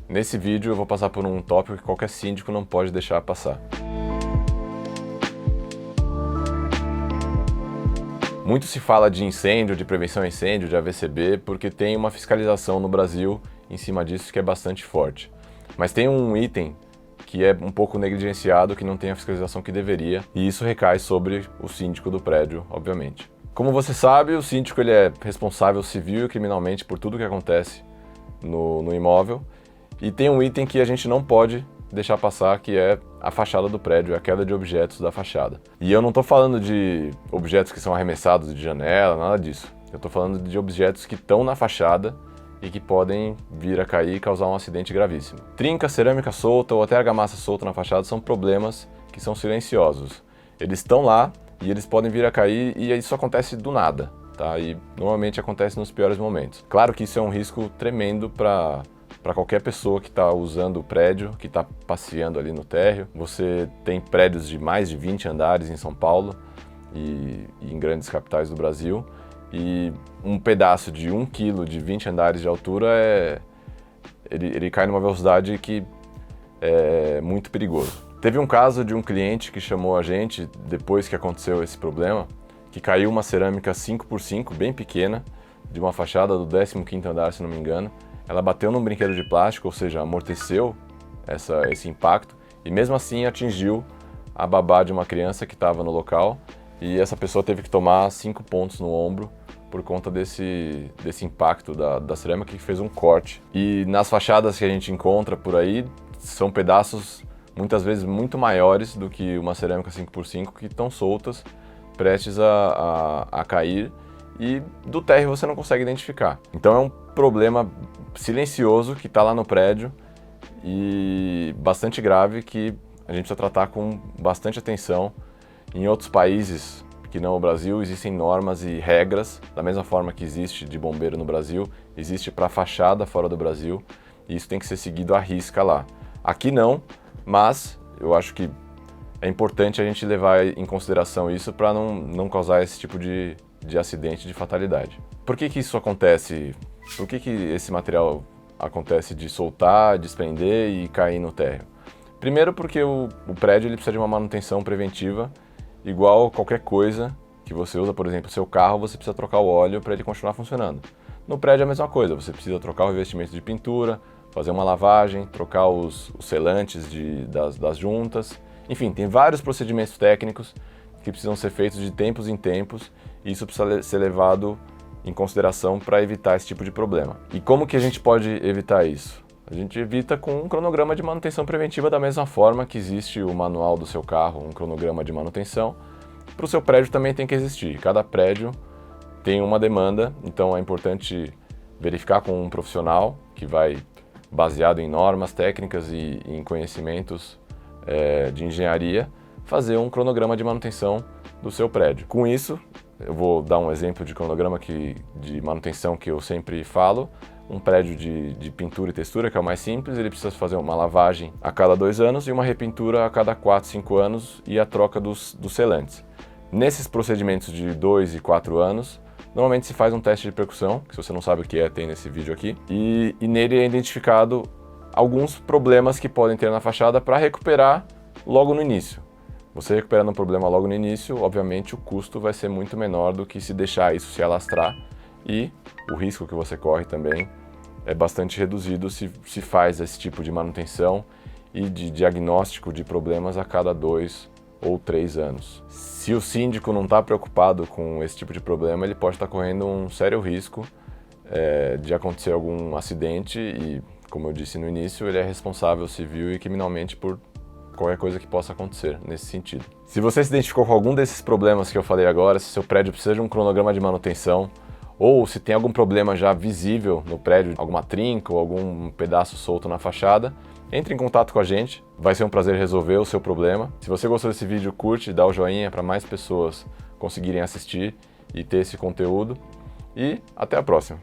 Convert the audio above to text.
Nesse vídeo eu vou passar por um tópico que qualquer síndico não pode deixar passar. Muito se fala de incêndio, de prevenção a incêndio, de AVCB, porque tem uma fiscalização no Brasil em cima disso que é bastante forte. Mas tem um item que é um pouco negligenciado, que não tem a fiscalização que deveria, e isso recai sobre o síndico do prédio, obviamente. Como você sabe, o síndico ele é responsável civil e criminalmente por tudo que acontece no imóvel, e tem um item que a gente não pode deixar passar, que é a fachada do prédio, a queda de objetos da fachada. E eu não estou falando de objetos que são arremessados de janela, nada disso. Eu estou falando de objetos que estão na fachada e que podem vir a cair e causar um acidente gravíssimo. Trinca, cerâmica solta ou até argamassa solta na fachada são problemas que são silenciosos. Eles estão lá e eles podem vir a cair e isso acontece do nada, tá? E normalmente acontece nos piores momentos. Claro que isso é um risco tremendo para qualquer pessoa que está usando o prédio, que está passeando ali no térreo. Você tem prédios de mais de 20 andares em São Paulo e em grandes capitais do Brasil, e um pedaço de 1 quilo de 20 andares de altura, ele cai numa velocidade que é muito perigoso. Teve um caso de um cliente que chamou a gente, depois que aconteceu esse problema, que caiu uma cerâmica 5x5, bem pequena, de uma fachada do 15º andar, se não me engano. Ela bateu num brinquedo de plástico, ou seja, amorteceu esse impacto, e mesmo assim atingiu a babá de uma criança que estava no local, e essa pessoa teve que tomar 5 pontos no ombro por conta desse impacto da cerâmica, que fez um corte. E nas fachadas que a gente encontra por aí, são pedaços muitas vezes muito maiores do que uma cerâmica 5x5, que estão soltas, prestes a cair, e do térreo você não consegue identificar. Então é um problema silencioso que está lá no prédio e bastante grave, que a gente precisa tratar com bastante atenção. Em outros países que não o Brasil, existem normas e regras, da mesma forma que existe de bombeiro no Brasil, existe para fachada fora do Brasil, e isso tem que ser seguido à risca lá. Aqui não, mas eu acho que é importante a gente levar em consideração isso para não causar esse tipo de acidente, de fatalidade. Por que isso acontece? Por que esse material acontece de soltar, desprender e cair no térreo? Primeiro porque o prédio ele precisa de uma manutenção preventiva, igual qualquer coisa que você usa. Por exemplo, o seu carro, você precisa trocar o óleo para ele continuar funcionando. No prédio é a mesma coisa, você precisa trocar o revestimento de pintura, fazer uma lavagem, trocar os selantes das juntas. Enfim, tem vários procedimentos técnicos que precisam ser feitos de tempos em tempos, e isso precisa ser levado em consideração para evitar esse tipo de problema. E como que a gente pode evitar isso? A gente evita com um cronograma de manutenção preventiva, da mesma forma que existe o manual do seu carro, um cronograma de manutenção. Para o seu prédio também tem que existir. Cada prédio tem uma demanda, então é importante verificar com um profissional que vai, baseado em normas técnicas e em conhecimentos de engenharia, fazer um cronograma de manutenção do seu prédio. Com isso, eu vou dar um exemplo de cronograma de manutenção que eu sempre falo. Um prédio de pintura e textura, que é o mais simples, ele precisa fazer uma lavagem a cada 2 anos e uma repintura a cada 4, 5 anos, e a troca dos selantes. Nesses procedimentos de 2 e 4 anos, normalmente se faz um teste de percussão, que se você não sabe o que é, tem nesse vídeo aqui, e nele é identificado alguns problemas que podem ter na fachada para recuperar logo no início. Você recuperando um problema logo no início, obviamente o custo vai ser muito menor do que se deixar isso se alastrar, e o risco que você corre também é bastante reduzido se faz esse tipo de manutenção e de diagnóstico de problemas a cada 2 ou 3 anos. Se o síndico não está preocupado com esse tipo de problema, ele pode estar correndo um sério risco de acontecer algum acidente, e, como eu disse no início, ele é responsável civil e criminalmente por qualquer coisa que possa acontecer nesse sentido. Se você se identificou com algum desses problemas que eu falei agora, se seu prédio precisa de um cronograma de manutenção, ou se tem algum problema já visível no prédio, alguma trinca ou algum pedaço solto na fachada, entre em contato com a gente, vai ser um prazer resolver o seu problema. Se você gostou desse vídeo, curte, dá o joinha para mais pessoas conseguirem assistir e ter esse conteúdo, e até a próxima!